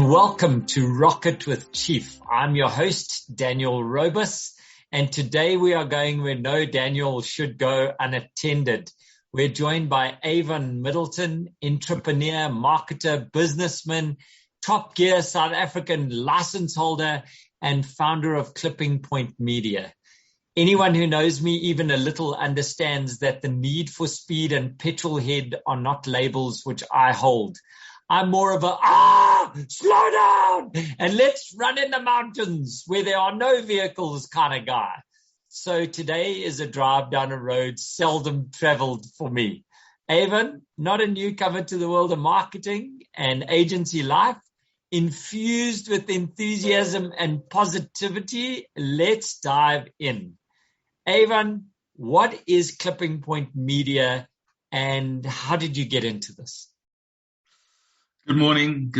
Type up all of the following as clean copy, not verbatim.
welcome to Rocket with Chief. I'm your host, Daniel Robus, and today we are going where no Daniel should go unattended. We're joined by Avon Middleton, entrepreneur, marketer, businessman, Top Gear South African license holder, and founder of Clipping Point Media. Anyone who knows me even a little understands that the need for speed and petrol head are not labels which I hold. I'm more of slow down and let's run in the mountains where there are no vehicles kind of guy. So today is a drive down a road seldom traveled for me. Avon, not a newcomer to the world of marketing and agency life, infused with enthusiasm and positivity. Let's dive in. Avon, what is Clipping Point Media and how did you get into this? Good morning.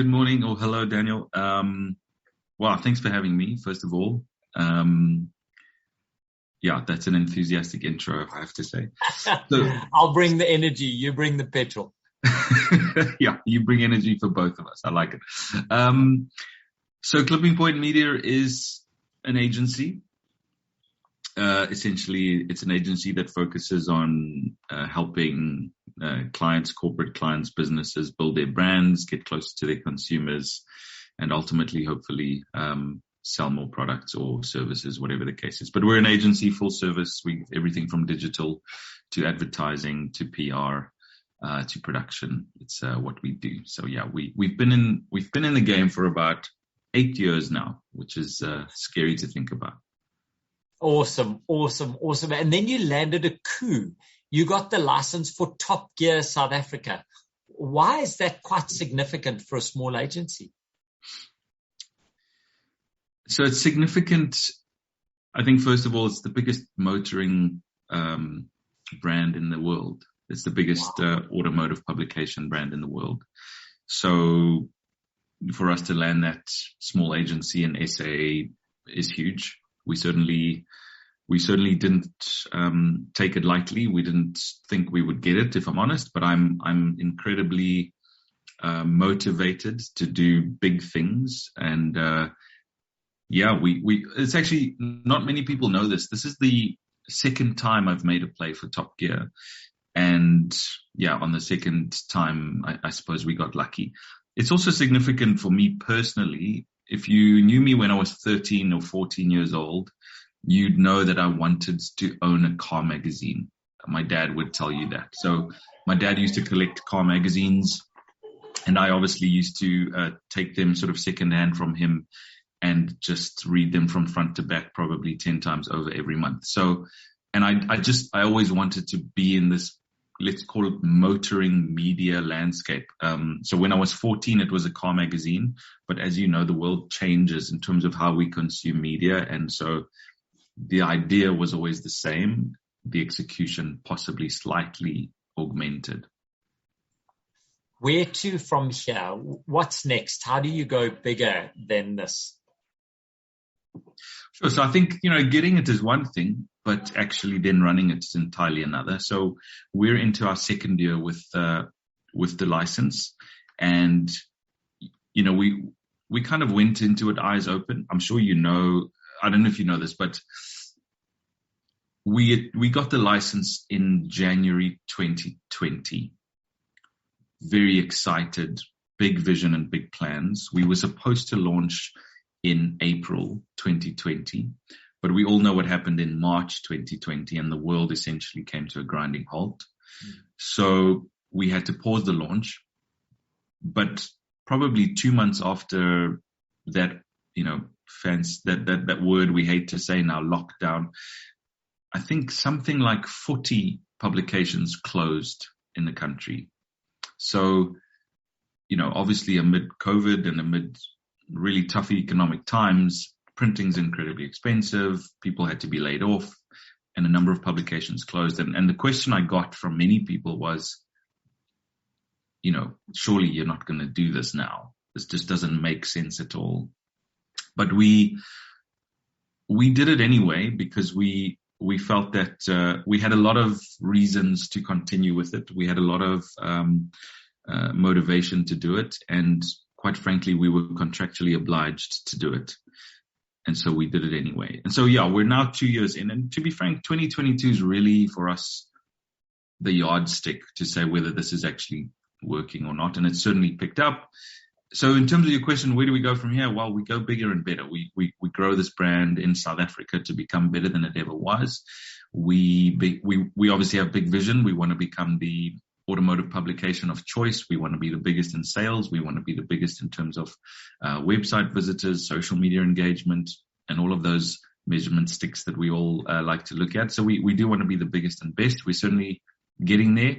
Oh, hello, Daniel. Wow, thanks for having me, first of all. Yeah, that's an enthusiastic intro, I have to say. So, I'll bring the energy, you bring the petrol. Yeah, you bring energy for both of us. I like it. So Clipping Point Media is an agency. Essentially, it's an agency that focuses on helping clients, corporate clients, businesses build their brands, get closer to their consumers, and ultimately, hopefully, sell more products or services, whatever the case is. But we're an agency, full service. We everything from digital to advertising to PR to production. It's what we do. So yeah, we've been in the game for about 8 years now, which is scary to think about. Awesome. And then you landed a coup. You got the license for Top Gear South Africa. Why is that quite significant for a small agency? So it's significant. I think, first of all, it's the biggest motoring brand in the world. It's the biggest automotive publication brand in the world. So for us to land that small agency in SA is huge. We certainly didn't take it lightly. We didn't think we would get it, if I'm honest. But I'm incredibly motivated to do big things. And it's actually not many people know this. This is the second time I've made a play for Top Gear, and on the second time, I suppose we got lucky. It's also significant for me personally. If you knew me when I was 13 or 14 years old, you'd know that I wanted to own a car magazine. My dad would tell you that. So my dad used to collect car magazines, and I obviously used to take them sort of secondhand from him and just read them from front to back, probably 10 times over every month. So, and I always wanted to be in this, let's call it motoring media landscape. So when I was 14, it was a car magazine. But as you know, the world changes in terms of how we consume media. And so the idea was always the same. The execution possibly slightly augmented. Where to from here? What's next? How do you go bigger than this? Sure. So I think, getting it is one thing, but actually then running it is entirely another. So we're into our second year with the license, and, we kind of went into it eyes open. I'm sure I don't know if you know this, but we got the license in January 2020. Very excited, big vision and big plans. We were supposed to launch in April 2020, but we all know what happened in March 2020, and the world essentially came to a grinding halt. So we had to pause the launch, but probably 2 months after that, that word we hate to say now, lockdown, I think something like 40 publications closed in the country. So, obviously amid COVID and amid really tough economic times, printing's incredibly expensive. People had to be laid off, and a number of publications closed. And the question I got from many people was, surely you're not going to do this now. This just doesn't make sense at all. But we did it anyway because we felt that we had a lot of reasons to continue with it. We had a lot of motivation to do it. And quite frankly, we were contractually obliged to do it. And so we did it anyway. And so, yeah, we're now 2 years in. And to be frank, 2022 is really for us the yardstick to say whether this is actually working or not. And it's certainly picked up. So in terms of your question, where do we go from here? Well, we go bigger and better. We grow this brand in South Africa to become better than it ever was. We obviously have big vision. We want to become the automotive publication of choice. We want to be the biggest in sales. We want to be the biggest in terms of website visitors, social media engagement, and all of those measurement sticks that we all like to look at. So we do want to be the biggest and best. We're certainly getting there.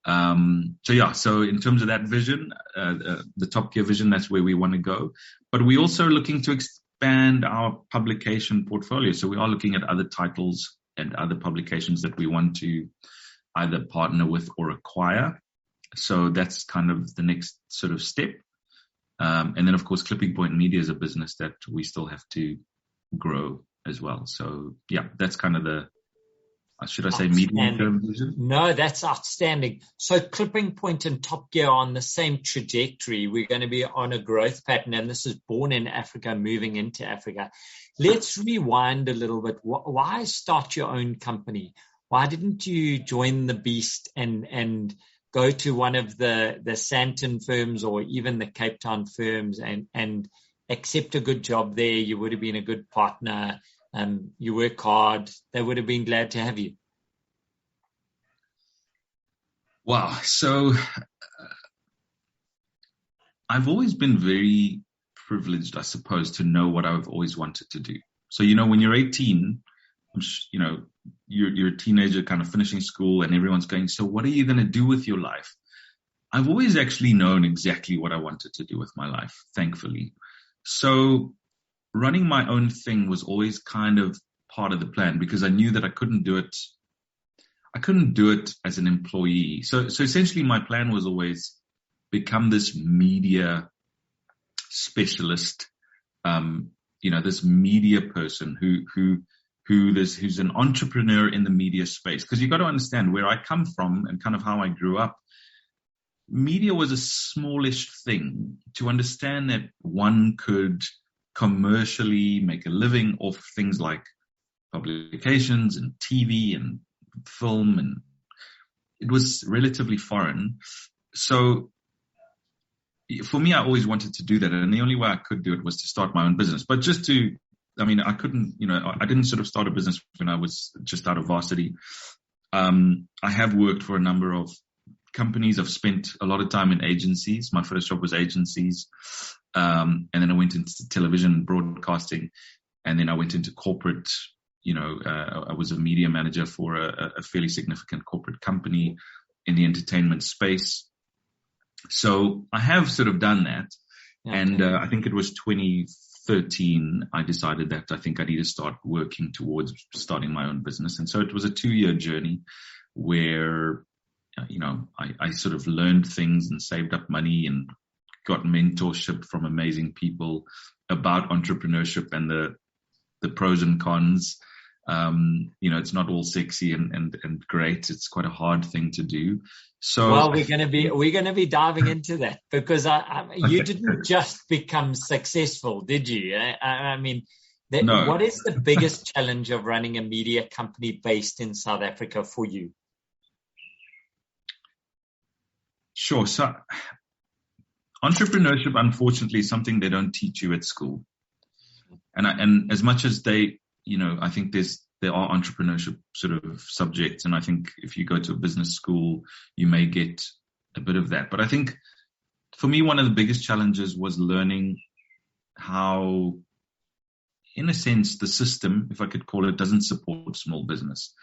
So in terms of that vision, the Top Gear vision, that's where we want to go. But we're also looking to expand our publication portfolio. So we are looking at other titles and other publications that we want to either partner with or acquire. So that's kind of the next sort of step. And then, of course, Clipping Point Media is a business that we still have to grow as well. So, yeah, that's kind of the, should I say, medium-term vision? No, that's outstanding. So Clipping Point and Top Gear are on the same trajectory. We're going to be on a growth pattern, and this is born in Africa, moving into Africa. Let's rewind a little bit. Why start your own company? Why didn't you join the beast and go to one of the Sandton firms or even the Cape Town firms and accept a good job there? You would have been a good partner. You work hard. They would have been glad to have you. Wow. So I've always been very privileged, I suppose, to know what I've always wanted to do. So, when you're 18, you're a teenager kind of finishing school and everyone's going, so what are you going to do with your life? I've always actually known exactly what I wanted to do with my life, thankfully. So running my own thing was always kind of part of the plan because I knew that I couldn't do it. I couldn't do it as an employee. So essentially my plan was always become this media specialist, this media person who's an entrepreneur in the media space. Because you've got to understand where I come from and kind of how I grew up. Media was a smallish thing. To understand that one could commercially make a living off things like publications and TV and film, and it was relatively foreign. So for me, I always wanted to do that. And the only way I could do it was to start my own business. But I couldn't, I didn't sort of start a business when I was just out of varsity. I have worked for a number of companies. I've spent a lot of time in agencies. My first job was agencies. And then I went into television broadcasting, and then I went into corporate. I was a media manager for a fairly significant corporate company in the entertainment space. So I have sort of done that. Okay. And I think it was 2013, I decided that I think I need to start working towards starting my own business. And so it was a 2-year journey where, I sort of learned things and saved up money and got mentorship from amazing people about entrepreneurship and the pros and cons. It's not all sexy and great. It's quite a hard thing to do. So, well, we're going to be diving into that because you didn't just become successful, did you? No. What is the biggest challenge of running a media company based in South Africa for you? Sure. So entrepreneurship, unfortunately, is something they don't teach you at school. And as much as I think there are entrepreneurship sort of subjects. And I think if you go to a business school, you may get a bit of that. But I think for me, one of the biggest challenges was learning how, in a sense, the system, if I could call it, doesn't support small business.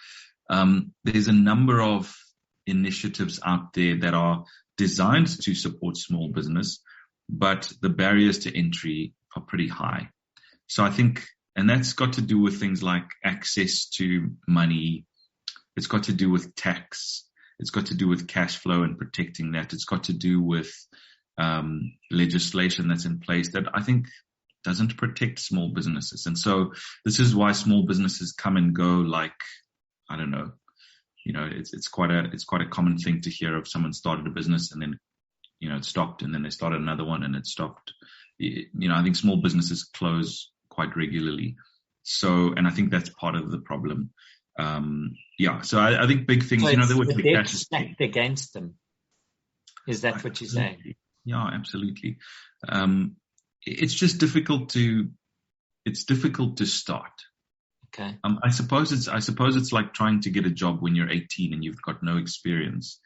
There's a number of initiatives out there that are designed to support small business, but the barriers to entry are pretty high. So I think, and that's got to do with things like access to money. It's got to do with tax. It's got to do with cash flow and protecting that. It's got to do with legislation that's in place that I think doesn't protect small businesses. And so this is why small businesses come and go like, I don't know, it's quite a common thing to hear of someone started a business and then, it stopped, and then they started another one and it stopped. I think small businesses close quite regularly. So, and I think that's part of the problem. So I think big things, so they would the be debt stacked against them. Is that what you're saying? Yeah, absolutely. It's just difficult to start. Okay. I suppose it's like trying to get a job when you're 18 and you've got no experience.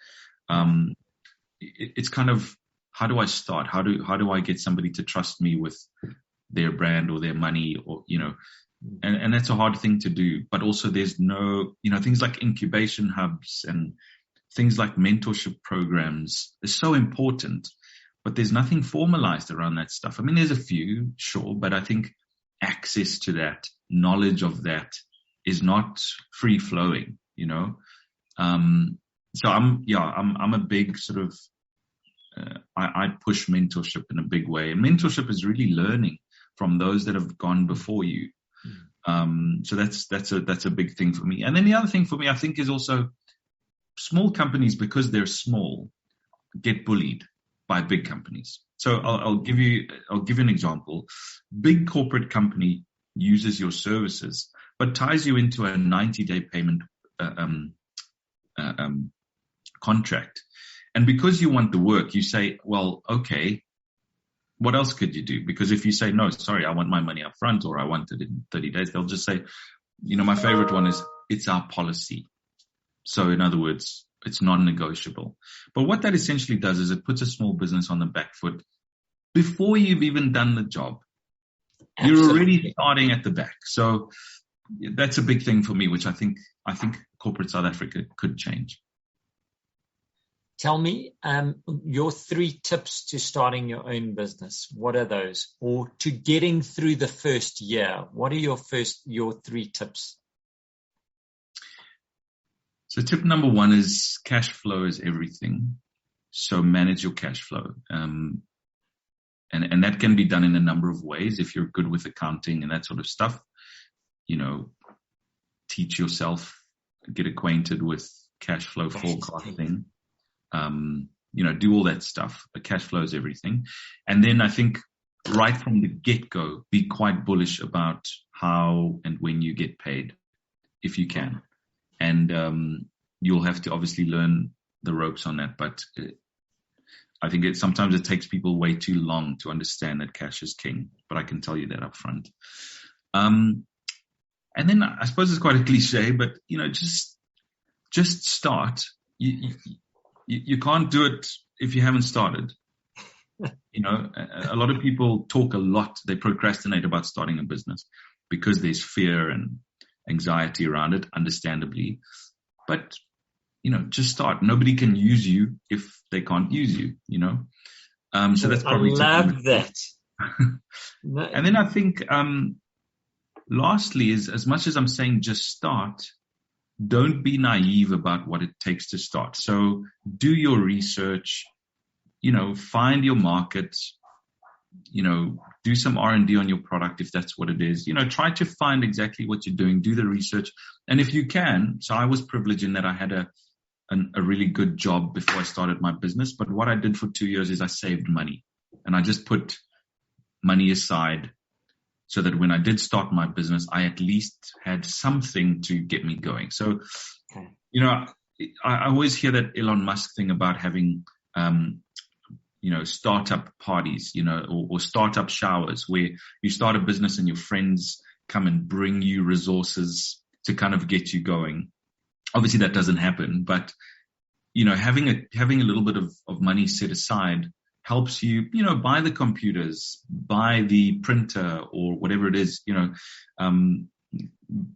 It's kind of, how do I start? How do I get somebody to trust me with their brand or their money, or, and that's a hard thing to do. But also there's no, things like incubation hubs and things like mentorship programs is so important, but there's nothing formalized around that stuff. I mean, there's a few, sure, but I think access to that, knowledge of that is not free flowing, So I'm a big sort of, I push mentorship in a big way. And mentorship is really learning from those that have gone before you. So that's a big thing for me. And then the other thing for me, I think, is also small companies, because they're small, get bullied by big companies. So I'll give you an example. Big corporate company uses your services, but ties you into a 90-day payment contract. And because you want the work, you say, well, okay, what else could you do? Because if you say, no, sorry, I want my money up front, or I want it in 30 days, they'll just say, my favorite one is, it's our policy. So in other words, it's non-negotiable. But what that essentially does is it puts a small business on the back foot before you've even done the job. Absolutely. You're already starting at the back. So that's a big thing for me, which I think corporate South Africa could change. Tell me your 3 tips to starting your own business. What are those? Or to getting through the first year? What are your 3 tips? So tip number 1 is cash flow is everything. So manage your cash flow. And that can be done in a number of ways. If you're good with accounting and that sort of stuff, teach yourself, get acquainted with cash flow forecasting. Do all that stuff. But cash flow is everything. And then I think right from the get-go, be quite bullish about how and when you get paid, if you can. And you'll have to obviously learn the ropes on that. But I think sometimes it takes people way too long to understand that cash is king. But I can tell you that up front. And then I suppose it's quite a cliche, but just start. You can't do it if you haven't started. A lot of people talk a lot. They procrastinate about starting a business because there's fear and anxiety around it, understandably. But, just start. Nobody can use you if they can't use you, So that's probably. I love that. And then I think, lastly, is as much as I'm saying just start, don't be naive about what it takes to start. So do your research, find your market, do some R&D on your product if that's what it is. Try to find exactly what you're doing, do the research. And if you can, so I was privileged in that I had a really good job before I started my business. But what I did for 2 years is I saved money, and I just put money aside so that when I did start my business, I at least had something to get me going. So, I always hear that Elon Musk thing about having, startup parties, or startup showers where you start a business and your friends come and bring you resources to kind of get you going. Obviously that doesn't happen, but, having a little bit of money set aside helps you, buy the computers, buy the printer or whatever it is,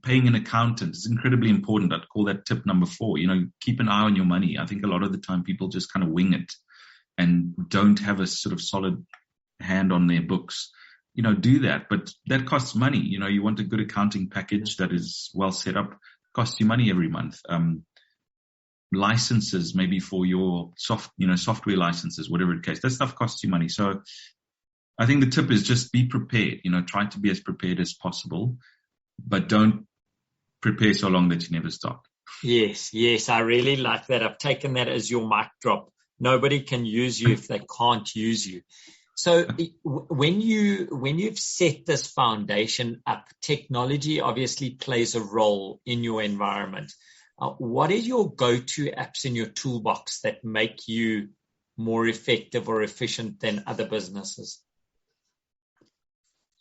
paying an accountant is incredibly important. I'd call that tip number 4, keep an eye on your money. I think a lot of the time people just kind of wing it and don't have a sort of solid hand on their books. Do that, but that costs money. You want a good accounting package that is well set up, costs you money every month. Licenses, maybe for your software licenses, whatever the case, that stuff costs you money. So I think the tip is just be prepared, try to be as prepared as possible, but don't prepare so long that you never start. Yes. I really like that. I've taken that as your mic drop. nobody can use you if they can't use you. So when you've set this foundation up, technology obviously plays a role in your environment. What is your go-to apps in your toolbox that make you more effective or efficient than other businesses?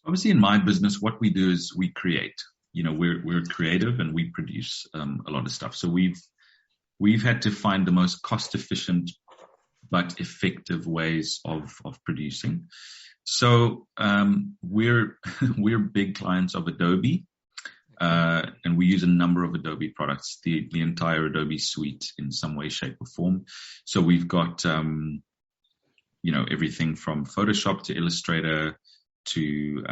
Obviously, in my business, what we do is we create. We're creative and we produce a lot of stuff. So we've had to find the most cost-efficient but effective ways of producing. So we're big clients of Adobe, and we use a number of Adobe products, the entire Adobe suite in some way, shape, or form. So we've got everything from Photoshop to Illustrator to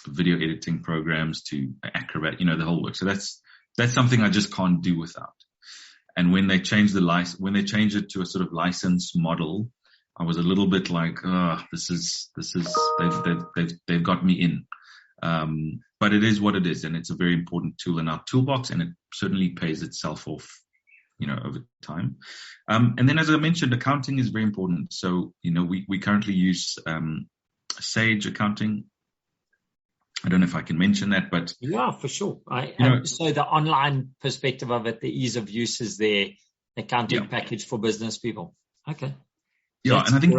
video editing programs to Acrobat, the whole work. So that's something I just can't do without. And when they changed it to a sort of license model, I was a little bit like, they've got me in. But it is what it is, and it's a very important tool in our toolbox, and it certainly pays itself off, over time. And then, as I mentioned, accounting is very important. So, we currently use Sage Accounting. I don't know if I can mention that, but yeah, for sure. So the online perspective of it, the ease of use is their accounting package for business people. Okay. Yeah, and I think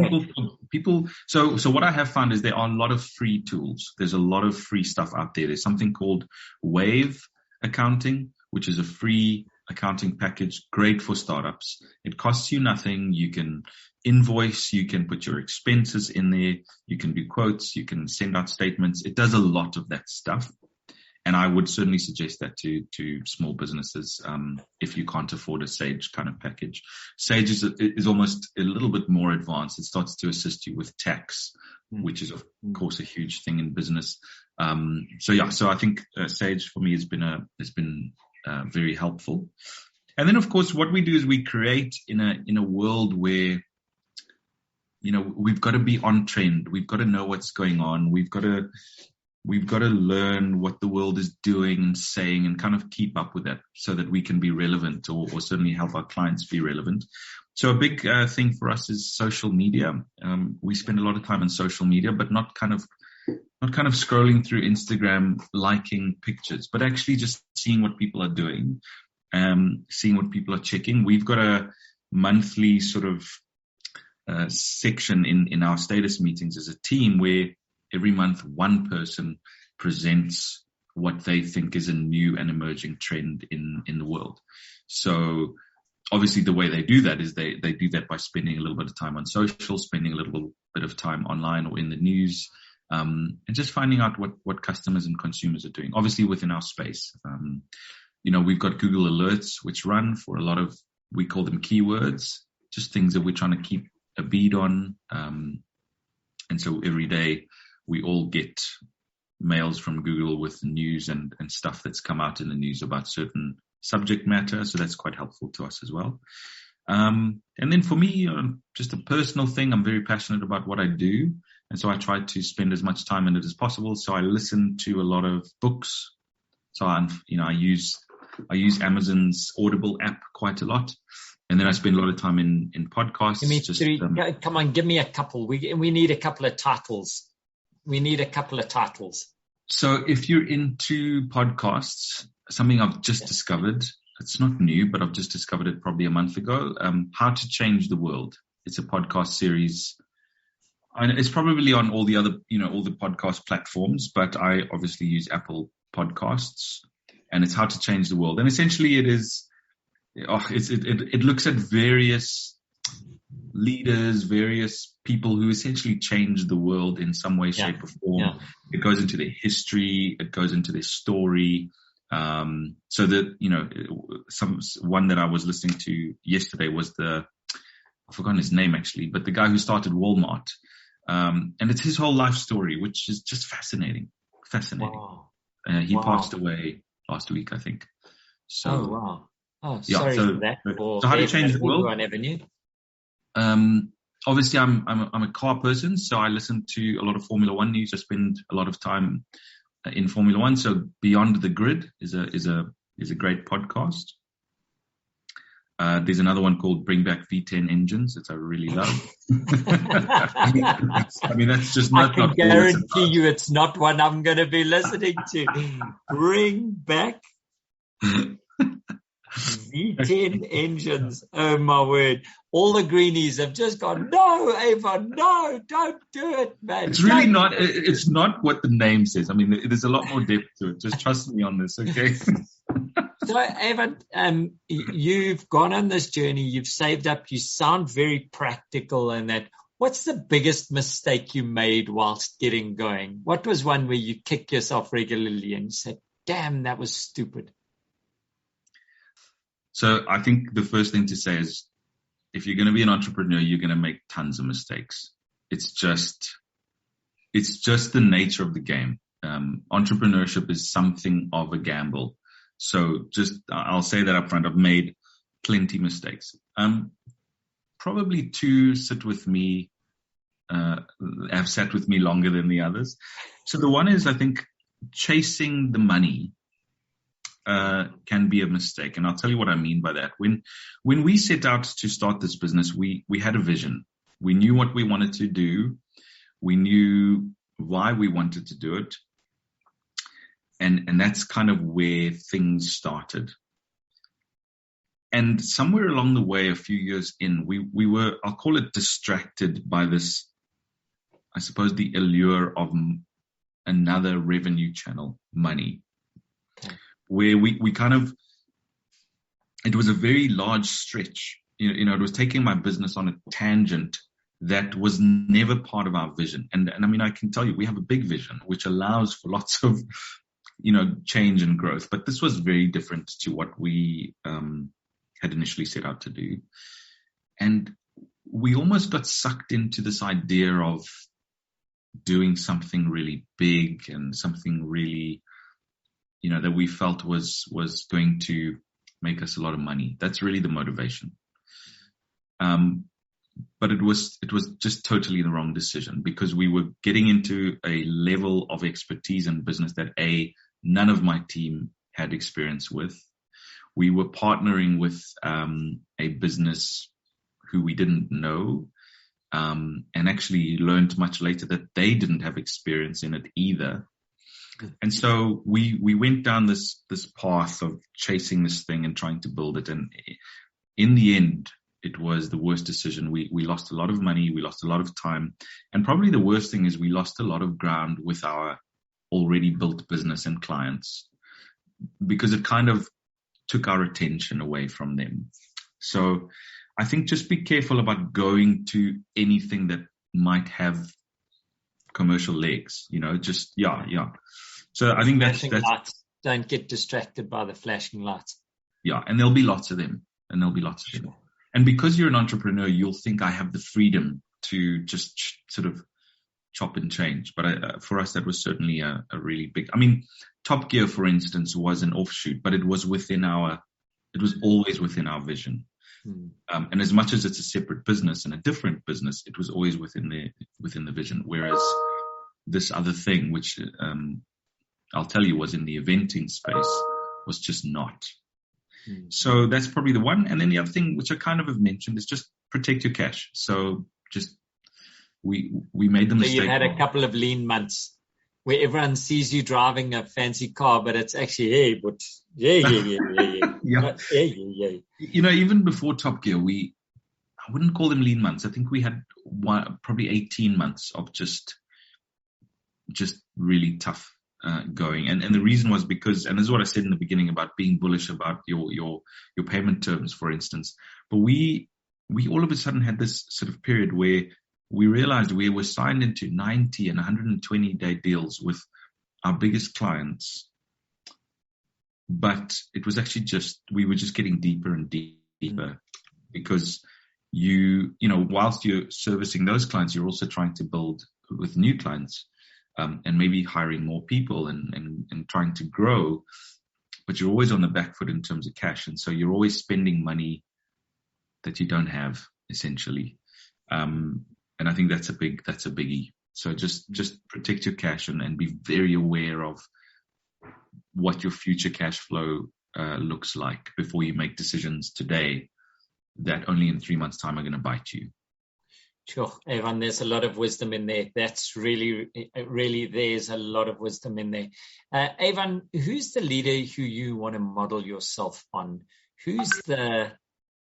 people. So what I have found is there are a lot of free tools. There's a lot of free stuff out there. There's something called Wave Accounting, which is a free accounting package, great for startups. It costs you nothing. You can invoice, you can put your expenses in there, you can do quotes, you can send out statements. It does a lot of that stuff. And I would certainly suggest that to small businesses if you can't afford a Sage kind of package. Sage is almost a little bit more advanced. It starts to assist you with tax, which is, of course, a huge thing in business. So I think Sage for me has been very helpful. And then, of course, what we do is we create in a world where we've got to be on trend. We've got to know what's going on. We've got to learn what the world is doing and saying and kind of keep up with that so that we can be relevant or certainly help our clients be relevant. So a big thing for us is social media. We spend a lot of time on social media, but not kind of scrolling through Instagram, liking pictures, but actually just seeing what people are doing, seeing what people are checking. We've got a monthly sort of section in our status meetings as a team where every month one person presents what they think is a new and emerging trend in the world. So obviously the way they do that is they do that by spending a little bit of time on social, spending a little bit of time online or in the news, and just finding out what customers and consumers are doing, obviously within our space. We've got Google Alerts, which run for a lot of, we call them keywords, just things that we're trying to keep a bead on. And so every day we all get mails from Google with news and stuff that's come out in the news about certain subject matter. So that's quite helpful to us as well. And then for me, just a personal thing, I'm very passionate about what I do. And so I try to spend as much time in it as possible. So I listen to a lot of books. So I use Amazon's Audible app quite a lot. And then I spend a lot of time in podcasts. Give me three. Come on, give me a couple. We need a couple of titles. So if you're into podcasts, something I've just discovered, it's not new, but I've just discovered it probably a month ago, How to Change the World. It's a podcast series. And it's probably on all the other, all the podcast platforms, but I obviously use Apple Podcasts, and it's How to Change the World. And essentially it is, it looks at various leaders, various people who essentially changed the world in some way, shape, or form. Yeah. It goes into their history. It goes into their story. So that, one that I was listening to yesterday was I've forgotten his name actually, but the guy who started Walmart. And it's his whole life story, which is just fascinating. Wow. He passed away last week, I think. So, oh, wow. Oh, sorry for that. So how to change the world? I never knew. Obviously I'm a car person, so I listen to a lot of Formula One news. I spend a lot of time in Formula One. So Beyond the Grid is a great podcast. There's another one called Bring Back V10 Engines that I really love. I mean, that's just I can guarantee you it's not one I'm going to be listening to. Bring back V10 engines. Oh, my word. All the greenies have just gone, no, Avon, no, don't do it, man. It's really not. It's not what the name says. I mean, there's a lot more depth to it. Just trust me on this, okay? So, Avon, you've gone on this journey. You've saved up. You sound very practical in that. What's the biggest mistake you made whilst getting going? What was one where you kick yourself regularly and you said, damn, that was stupid? So I think the first thing to say is, if you're going to be an entrepreneur, you're going to make tons of mistakes. It's just the nature of the game. Entrepreneurship is something of a gamble. So I'll say that up front. I've made plenty mistakes. Probably two sit with me, have sat with me longer than the others. So the one is, I think, chasing the money can be a mistake. And I'll tell you what I mean by that. When we set out to start this business, we had a vision. We knew what we wanted to do. We knew why we wanted to do it. And that's kind of where things started. And somewhere along the way, a few years in, we were, I'll call it, distracted by this, I suppose, the allure of another revenue channel, money. Okay. Where we kind of, it was a very large stretch. You know, it was taking my business on a tangent that was never part of our vision. And I mean, I can tell you, we have a big vision, which allows for lots of, change and growth. But this was very different to what we had initially set out to do. And we almost got sucked into this idea of doing something really big and something really, that we felt was going to make us a lot of money. That's really the motivation. But it was just totally the wrong decision, because we were getting into a level of expertise in business that none of my team had experience with. We were partnering with a business who we didn't know, and actually learned much later that they didn't have experience in it either. And so we went down this path of chasing this thing and trying to build it. And in the end, it was the worst decision. We lost a lot of money. We lost a lot of time. And probably the worst thing is we lost a lot of ground with our already built business and clients, because it kind of took our attention away from them. So I think just be careful about going to anything that might have commercial legs, yeah. So I think that's lights. Don't get distracted by the flashing lights. Yeah. And there'll be lots of them. And because you're an entrepreneur, you'll think I have the freedom to just sort of chop and change. But for us, that was certainly a really big, Top Gear, for instance, was an offshoot, but it was always within our vision. And as much as it's a separate business and a different business, it was always within the vision. Whereas this other thing, which I'll tell you was in the eventing space, was just not. So that's probably the one. And then the other thing, which I kind of have mentioned, is just protect your cash. So just we made the mistake. So you had a couple of lean months where everyone sees you driving a fancy car, but it's actually, yeah. Even before Top Gear, I wouldn't call them lean months. I think we had probably 18 months of just really tough going. And the reason was because, and this is what I said in the beginning about being bullish about your payment terms, for instance. But we all of a sudden had this sort of period where we realized we were signed into 90 and 120-day deals with our biggest clients. But it was actually we were just getting deeper and deeper, because whilst you're servicing those clients, you're also trying to build with new clients, and maybe hiring more people and trying to grow, but you're always on the back foot in terms of cash. And so you're always spending money that you don't have, essentially. And I think that's a biggie. So just protect your cash and be very aware of what your future cash flow looks like before you make decisions today that only in 3 months' time are going to bite you. Sure, Avon, there's a lot of wisdom in there. That's really, there's a lot of wisdom in there. Avon, who's the leader who you want to model yourself on? Who's the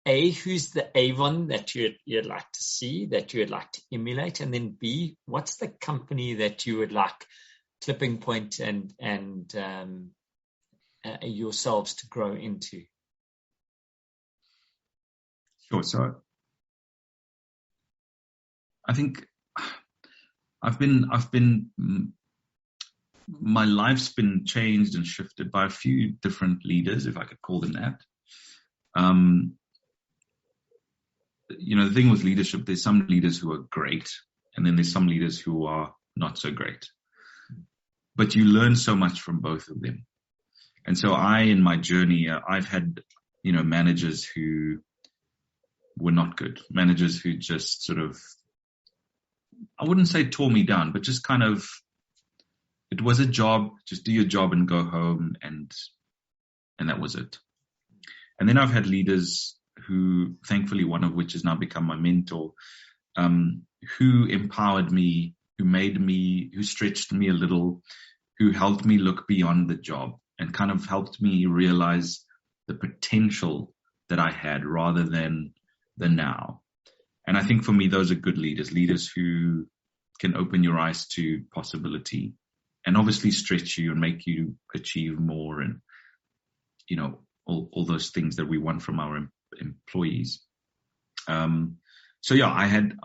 Avon that you'd like to see, that you'd like to emulate? And then B, what's the company that you would like Clipping Point and yourselves to grow into? Sure. So I think my life's been changed and shifted by a few different leaders, if I could call them that. The thing with leadership, there's some leaders who are great, and then there's some leaders who are not so great. But you learn so much from both of them. And so in my journey, I've had, managers who were not good, managers who just sort of, I wouldn't say tore me down, but just kind of, it was a job, just do your job and go home, and that was it. And then I've had leaders who, thankfully, one of which has now become my mentor, who empowered me, who stretched me a little, who helped me look beyond the job and kind of helped me realize the potential that I had rather than the now. And I think for me, those are good leaders who can open your eyes to possibility and obviously stretch you and make you achieve more and, all those things that we want from our employees. I had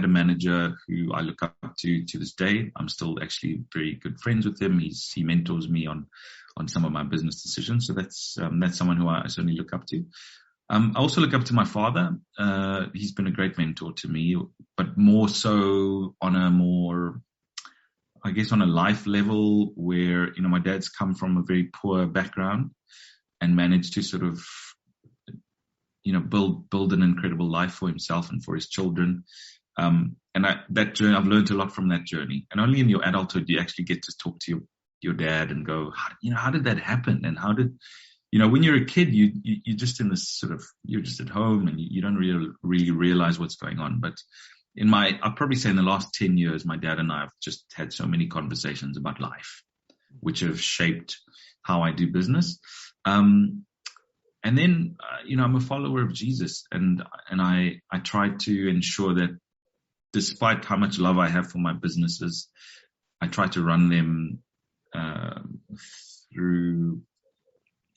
a manager who I look up to this day. I'm still actually very good friends with him. He mentors me on some of my business decisions. So that's someone who I certainly look up to. I also look up to my father. He's been a great mentor to me, but more so on a life level where, my dad's come from a very poor background and managed to sort of, build an incredible life for himself and for his children. That journey, I've learned a lot from that journey. And only in your adulthood, you actually get to talk to your dad and go, how did that happen? And how did, when you're a kid, you're just in this sort of, you're just at home and you don't really realize what's going on. But I'll probably say in the last 10 years, my dad and I have just had so many conversations about life, which have shaped how I do business. And then, I'm a follower of Jesus, and I try to ensure that despite how much love I have for my businesses, I try to run them through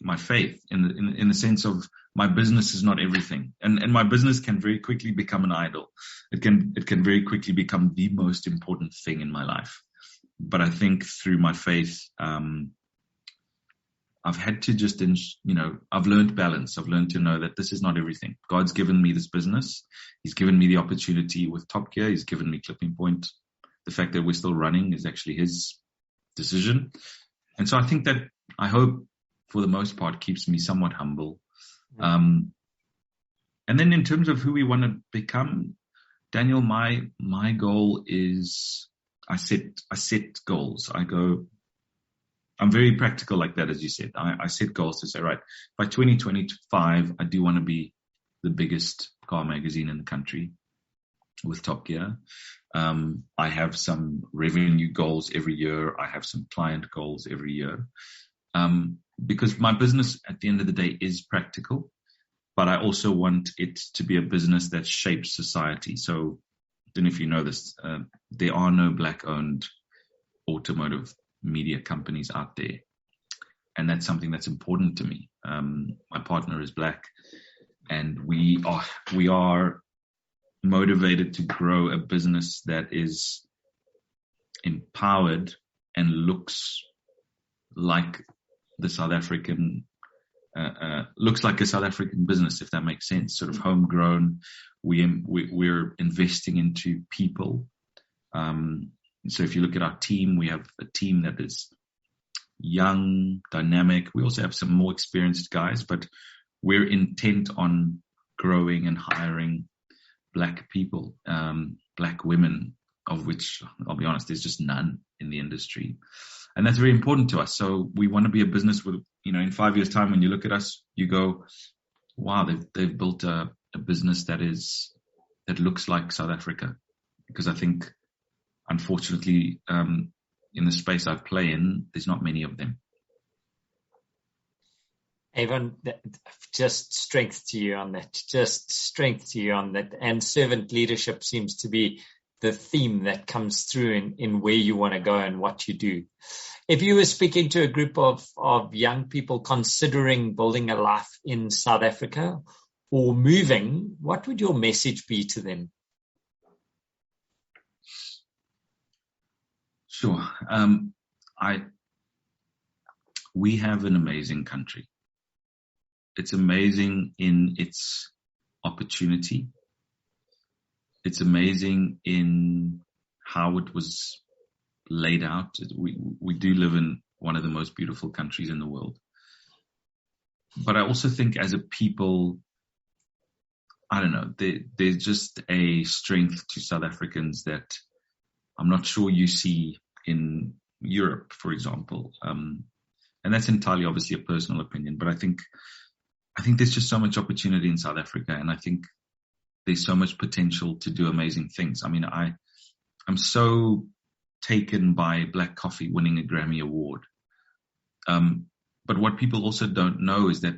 my faith in the sense of my business is not everything, and my business can very quickly become an idol. It can very quickly become the most important thing in my life. But I think through my faith, I've had to just, I've learned balance. I've learned to know that this is not everything. God's given me this business. He's given me the opportunity with Top Gear. He's given me Clipping Point. The fact that we're still running is actually his decision. And so I think that, I hope for the most part, keeps me somewhat humble. And then in terms of who we want to become, Daniel, my goal is I set goals. I'm very practical like that, as you said. I set goals to say, right, by 2025, I do want to be the biggest car magazine in the country with Top Gear. I have some revenue goals every year. I have some client goals every year. Because my business at the end of the day is practical, but I also want it to be a business that shapes society. So I don't know if you know this, there are no black-owned automotive media companies out there. And that's something that's important to me. My partner is black, and we are motivated to grow a business that is empowered and looks like the South African, looks like a South African business, if that makes sense, sort of homegrown. We're investing into people. So if you look at our team, we have a team that is young, dynamic. We also have some more experienced guys, but we're intent on growing and hiring black people, black women, of which, I'll be honest, there's just none in the industry. And that's very important to us. So we want to be a business with, in 5 years' time, when you look at us, you go, wow, they've built a a business that looks like South Africa, because I think, unfortunately, in the space I play in, there's not many of them. Avon, just strength to you on that. Just strength to you on that. And servant leadership seems to be the theme that comes through in where you want to go and what you do. If you were speaking to a group of young people considering building a life in South Africa or moving, what would your message be to them? Sure. We have an amazing country. It's amazing in its opportunity. It's amazing in how it was laid out. We do live in one of the most beautiful countries in the world. But I also think as a people, I don't know, there's just a strength to South Africans that I'm not sure you see in Europe, for example. And that's entirely obviously a personal opinion, but I think there's just so much opportunity in South Africa, and I think there's so much potential to do amazing things. I mean, I'm so taken by black coffee winning a Grammy Award. But what people also don't know is that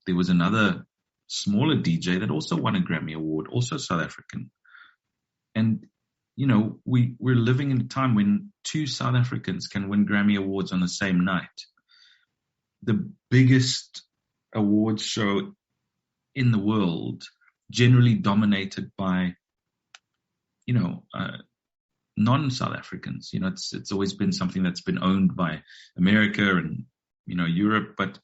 there was another smaller DJ that also won a Grammy Award, also South African. And, you know, we're living in a time when two South Africans can win Grammy Awards on the same night. The biggest awards show in the world, generally dominated by, you know, non-South Africans. You know, it's always been something that's been owned by America and, you know, Europe. But,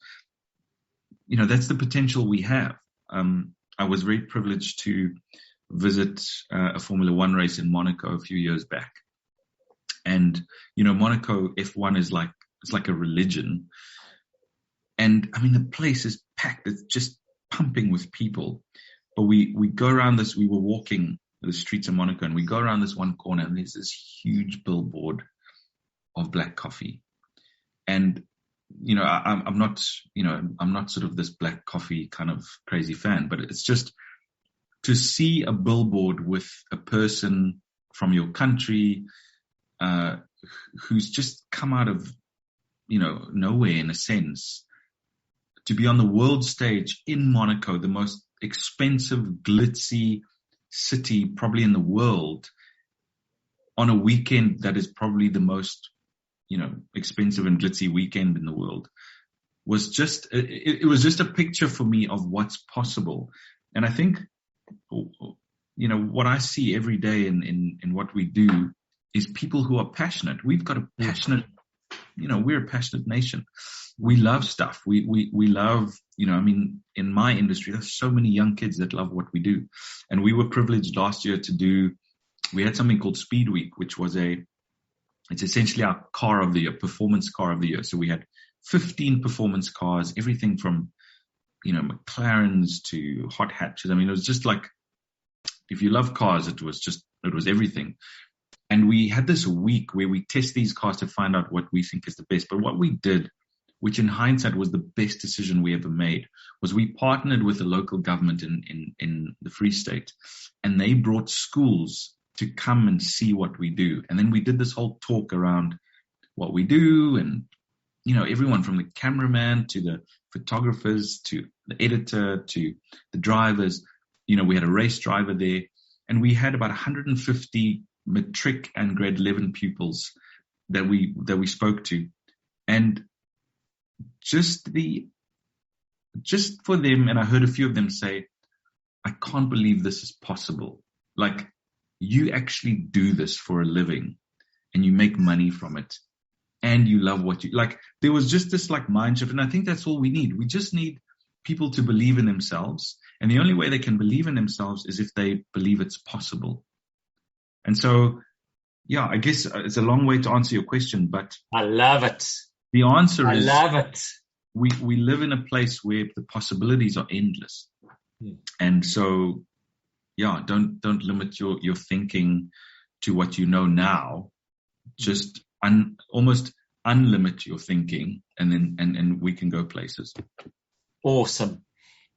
you know, that's the potential we have. I was very privileged to visit a Formula One race in Monaco a few years back. And, you know, Monaco F1 is it's like a religion. And I mean, the place is packed. It's just pumping with people. But we go around this, we were walking the streets of Monaco, and we go around this one corner, and there's this huge billboard of black coffee. And, you know, I'm not sort of this black coffee kind of crazy fan, but it's just to see a billboard with a person from your country, who's just come out of, you know, nowhere in a sense, to be on the world stage in Monaco, the most expensive, glitzy city probably in the world, on a weekend that is probably the most, you know, expensive and glitzy weekend in the world, was just, it was just a picture for me of what's possible. And I think, you know, what I see every day in what we do is people who are passionate. We've got a passionate, you know, we're a passionate nation. We love stuff. We love, you know, I mean, in my industry, there's so many young kids that love what we do. And we were privileged last year we had something called Speed Week, which was it's essentially our car of the year, performance car of the year. So we had 15 performance cars, everything from, you know, McLarens to hot hatches. I mean, it was just like, if you love cars, it was everything. And we had this week where we test these cars to find out what we think is the best. But what we did, which in hindsight was the best decision we ever made, was we partnered with the local government in the Free State, and they brought schools to come and see what we do. And then we did this whole talk around what we do, and, you know, everyone from the cameraman to the photographers to the editor to the drivers. You know, we had a race driver there, and we had about 150 matric and grade 11 pupils that we spoke to. And just for them, and I heard a few of them say, I can't believe this is possible. Like, you actually do this for a living and you make money from it and you love what you like. There was just this like mind shift. And I think that's all we need. We just need people to believe in themselves. And the only way they can believe in themselves is if they believe it's possible. And so, yeah, I guess it's a long way to answer your question, but I love it. The answer is, I love it. We live in a place where the possibilities are endless. And so, yeah, don't limit your thinking to what you know now. Just almost unlimit your thinking, and then we can go places. Awesome.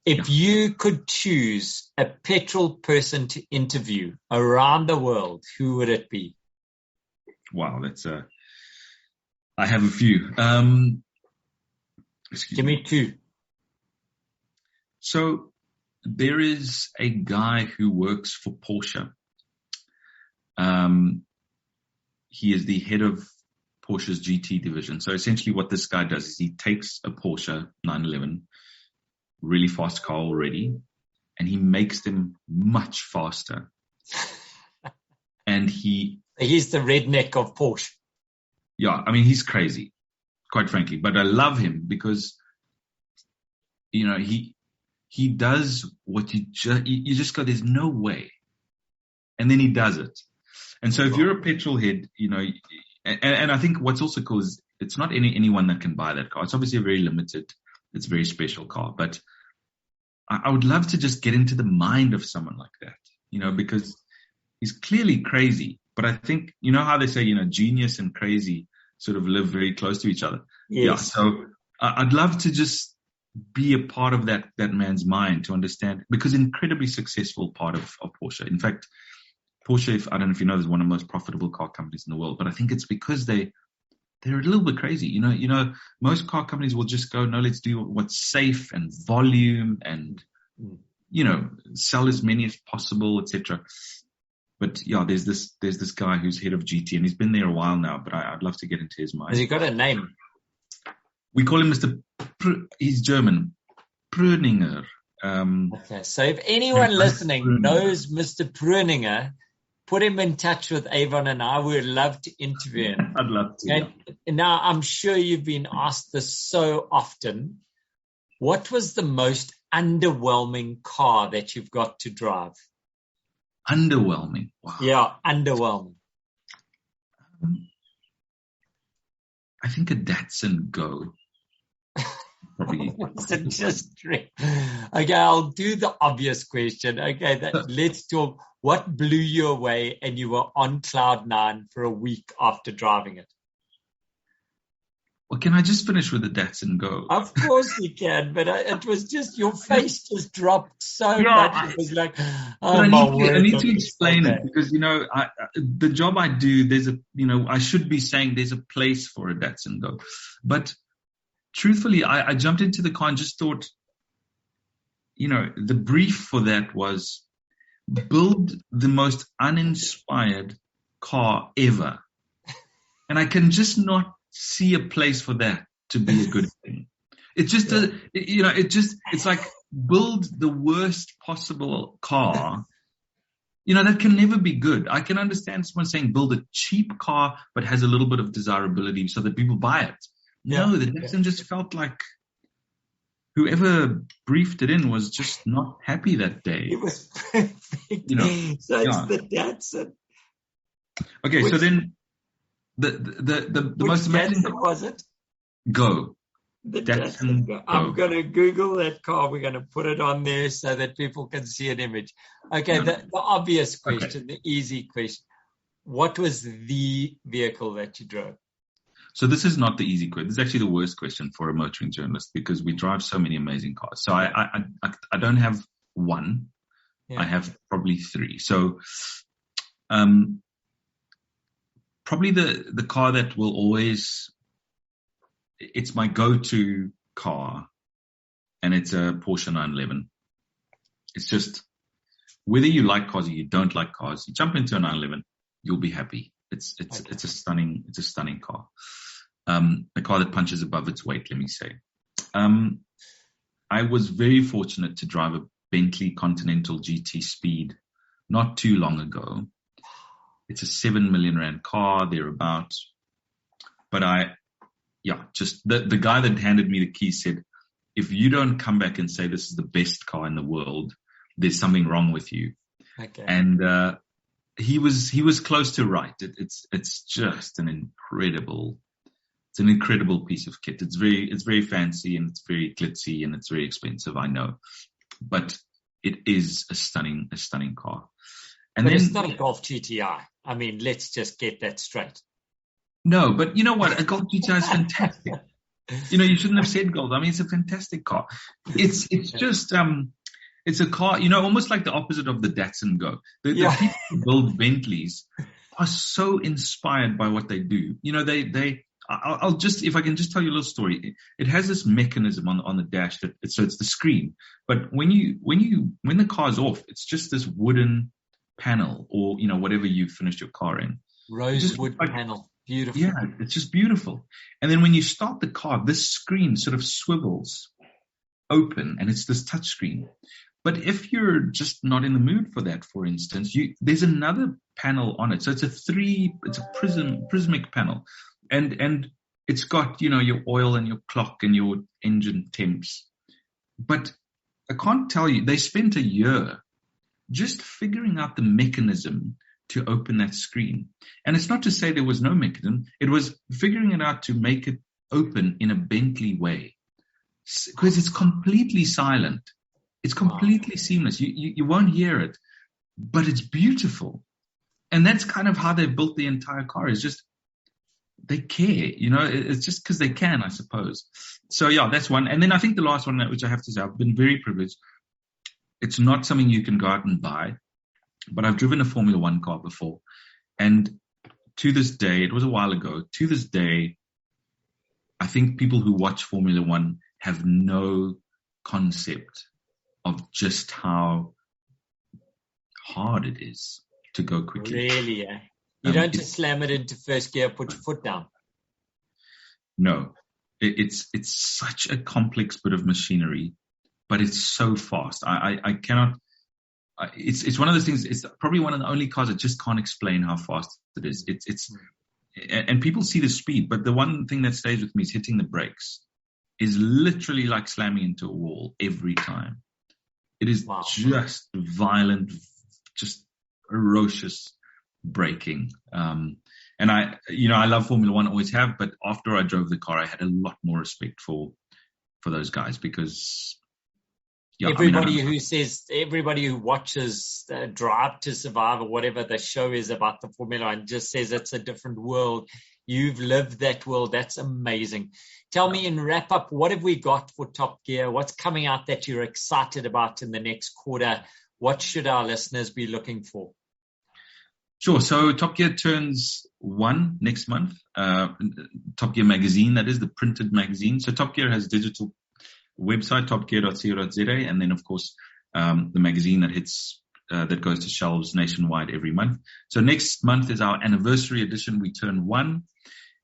If you could choose a petrol person to interview around the world, who would it be? Wow, I have a few. Give me two. So there is a guy who works for Porsche. He is the head of Porsche's GT division. So essentially what this guy does is he takes a Porsche 911, really fast car already, and he makes them much faster. And he's the redneck of Porsche. Yeah, I mean, he's crazy, quite frankly, but I love him because, he does what you just go, there's no way. And then he does it. And so if you're a petrol head, and I think what's also cool is it's not anyone that can buy that car. It's obviously a very limited, it's a very special car, but I would love to just get into the mind of someone like that, because he's clearly crazy. But I think, how they say, genius and crazy sort of live very close to each other. Yes. Yeah. So I'd love to just be a part of that man's mind to understand, because incredibly successful part of Porsche. In fact, Porsche, I don't know if you know, is one of the most profitable car companies in the world, but I think it's because they're a little bit crazy. Most car companies will just go, no, let's do what's safe and volume and, sell as many as possible, etc. But yeah, there's this guy who's head of GT, and he's been there a while now, but I'd love to get into his mind. Has he got a name? We call him Mr. He's German. Pröninger. Okay, so if anyone listening knows Mr. Pröninger, put him in touch with Avon, and I would love to interview him. I'd love to. And now I'm sure you've been asked this so often. What was the most underwhelming car that you've got to drive? Underwhelming. Wow. Yeah, underwhelming. I think a Datsun Go. Probably. Okay, I'll do the obvious question. Okay, let's talk. What blew you away and you were on cloud nine for a week after driving it? Well, can I just finish with the Datsun Go? Of course you can, but it was just, your face just dropped so much. It was like, I need to explain it, because, the job I do, I should be saying there's a place for a Datsun Go. But truthfully, I jumped into the car and just thought, the brief for that was build the most uninspired car ever. And I can just not see a place for that to be a good thing. It just, it's like build the worst possible car. That can never be good. I can understand someone saying build a cheap car, but has a little bit of desirability so that people buy it. No, the Datsun just felt like whoever briefed it in was just not happy that day. It was perfect. It's the Datsun. Okay, so then the most amazing Datsun was it? Go. The Datsun Go. I'm going to Google that car. We're going to put it on there so that people can see an image. Okay, the obvious question, the easy question. What was the vehicle that you drove? So this is not the easy question. This is actually the worst question for a motoring journalist, because we drive so many amazing cars. So I don't have one. Yeah. I have probably three. So probably the car that will always, it's my go-to car, and it's a Porsche 911. It's just, whether you like cars or you don't like cars, you jump into a 911, you'll be happy. It's a stunning car. A car that punches above its weight, let me say. I was very fortunate to drive a Bentley Continental GT Speed not too long ago. It's a 7 million rand car, thereabouts. But the guy that handed me the keys said, if you don't come back and say this is the best car in the world, there's something wrong with you. Okay. And he was close to right. It's just an incredible piece of kit. It's very fancy, and it's very glitzy, and it's very expensive, I know. But it is a stunning car. But it's not a Golf GTI. I mean, let's just get that straight. No, but you know what? A Golf GTI is fantastic. You shouldn't have said gold. I mean, it's a fantastic car. It's just, it's a car, almost like the opposite of the Datsun Go. The people who build Bentleys are so inspired by what they do. I'll just, if I can just tell you a little story. It has this mechanism on the dash so it's the screen. But when the car's off, it's just this wooden panel or, whatever you finished your car in. Rosewood panel. Beautiful. Yeah, it's just beautiful. And then when you start the car, this screen sort of swivels open and it's this touch screen. But if you're just not in the mood for that, for instance, there's another panel on it. So it's a prismatic panel. And it's got, your oil and your clock and your engine temps. But I can't tell you, they spent a year just figuring out the mechanism to open that screen. And it's not to say there was no mechanism. It was figuring it out to make it open in a Bentley way. Because it's completely silent. It's completely seamless. You won't hear it, but it's beautiful. And that's kind of how they built the entire car. It's just, they care, it's just because they can, I suppose. So yeah, that's one. And then I think the last one, which I have to say, I've been very privileged. It's not something you can go out and buy. But I've driven a Formula One car before. And to this day, it was a while ago, to this day, I think people who watch Formula One have no concept of just how hard it is to go quickly. Really, eh? You don't just slam it into first gear, put your foot down. No. It's such a complex bit of machinery, but it's so fast. I cannot... It's one of those things. It's probably one of the only cars that just can't explain how fast it is. And people see the speed, but the one thing that stays with me is hitting the brakes. Is literally like slamming into a wall every time. It is just violent, just ferocious braking. And I love Formula One, always have. But after I drove the car, I had a lot more respect for those guys because. Yeah, everybody who watches Drive to Survive or whatever the show is about the Formula One just says it's a different world. You've lived that world. That's amazing. Tell me in wrap up, what have we got for Top Gear? What's coming out that you're excited about in the next quarter? What should our listeners be looking for? Sure. So Top Gear turns 1 next month. Top Gear magazine, that is the printed magazine. So Top Gear has digital website, topgear.co.za, and then of course the magazine that goes to shelves nationwide every month. So next month is our anniversary edition. We turn 1,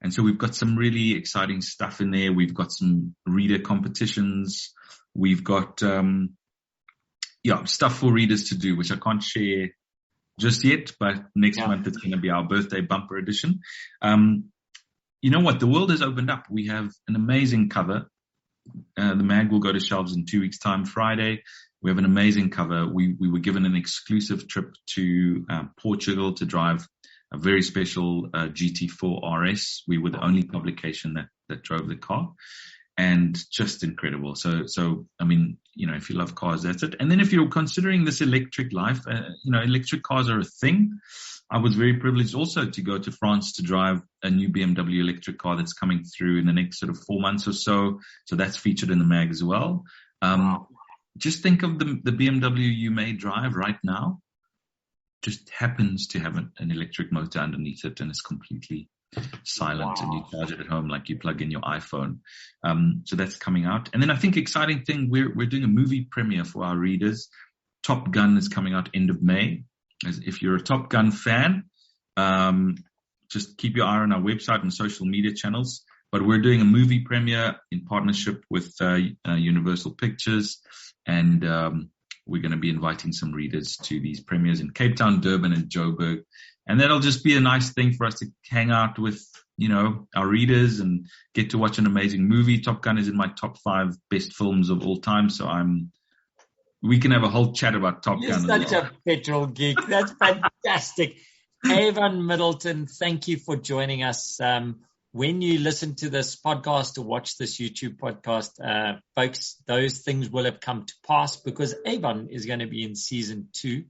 and so we've got some really exciting stuff in there. We've got some reader competitions. We've got stuff for readers to do, which I can't share just yet, but next month it's going to be our birthday bumper edition. You know what? The world has opened up. We have an amazing cover. The mag will go to shelves in 2 weeks' time, Friday. We have an amazing cover. We were given an exclusive trip to Portugal to drive a very special GT4 RS. We were the only publication that drove the car, and just incredible. So I mean, if you love cars, that's it. And then if you're considering this electric life, electric cars are a thing. I was very privileged also to go to France to drive a new BMW electric car that's coming through in the next sort of 4 months or so. So that's featured in the mag as well. Just think of the BMW you may drive right now. Just happens to have an electric motor underneath it, and it's completely silent, and you charge it at home like you plug in your iPhone. So that's coming out. And then I think exciting thing, we're doing a movie premiere for our readers. Top Gun is coming out end of May. If you're a Top Gun fan, just keep your eye on our website and social media channels. But we're doing a movie premiere in partnership with Universal Pictures, and we're going to be inviting some readers to these premieres in Cape Town, Durban, and Joburg. And that'll just be a nice thing for us to hang out with, our readers and get to watch an amazing movie. Top Gun is in my top 5 best films of all time, so we can have a whole chat about Top Gun. You're such a petrol geek. That's fantastic. Avon Middleton, thank you for joining us. When you listen to this podcast or watch this YouTube podcast, folks, those things will have come to pass because Avon is going to be in season 2.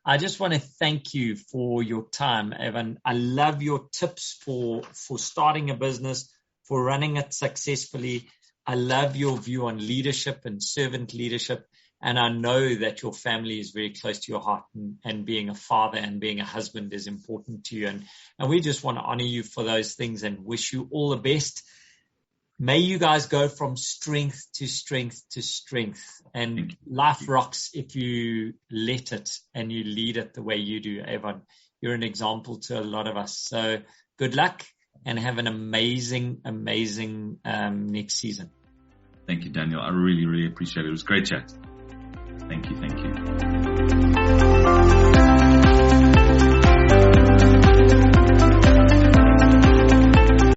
I just want to thank you for your time, Avon. I love your tips for starting a business, for running it successfully. I love your view on leadership and servant leadership. And I know that your family is very close to your heart, and being a father and being a husband is important to you. And we just want to honor you for those things and wish you all the best. May you guys go from strength to strength to strength. And life rocks if you let it and you lead it the way you do, Avon. You're an example to a lot of us. So good luck and have an amazing, amazing next season. Thank you, Daniel. I really, really appreciate it. It was a great chat. Thank you.